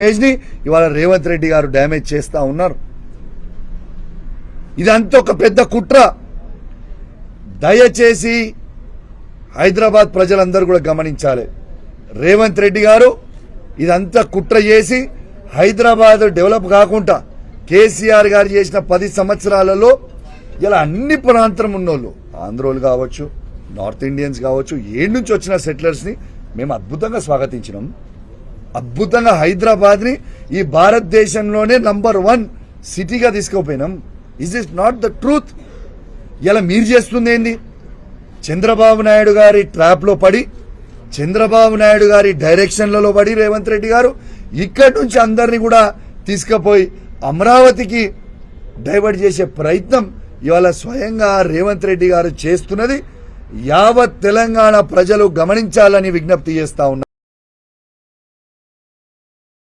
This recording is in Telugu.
ని ఇవాళ రేవంత్ రెడ్డి గారు డ్యామేజ్ చేస్తా ఉన్నారు. ఇదంతా ఒక పెద్ద కుట్ర. దయచేసి హైదరాబాద్ ప్రజలందరూ కూడా గమనించాలి. రేవంత్ రెడ్డి గారు ఇదంతా కుట్ర చేసి హైదరాబాద్ డెవలప్ కాకుండా కేసీఆర్ గారు చేసిన 10 సంవత్సరాలలో ఇలా అన్ని ప్రాంతం ఉన్నోళ్ళు, ఆంధ్రోలు కావచ్చు, నార్త్ ఇండియన్స్ కావచ్చు, ఏడు నుంచి వచ్చిన సెటిలర్స్ ని మేము అద్భుతంగా స్వాగతించినాం. అద్భుతంగా హైదరాబాద్ ని ఈ భారతదేశంలోనే నంబర్ 1 సిటీగా తీసుకుపోయినాం. Is is not the truth? ఇలా మీరు చేస్తుంది ఏంది? చంద్రబాబు నాయుడు గారి ట్రాప్ లో పడి, చంద్రబాబు నాయుడు గారి డైరెక్షన్లలో పడి రేవంత్ రెడ్డి గారు ఇక్కడి నుంచి అందరినీ కూడా తీసుకుపోయి అమరావతికి డైవర్ట్ చేసే ప్రయత్నం ఇవాళ స్వయంగా రేవంత్ రెడ్డి గారు చేస్తున్నది యావత్ తెలంగాణ ప్రజలు గమనించాలని విజ్ఞప్తి చేస్తా ఉన్నారు.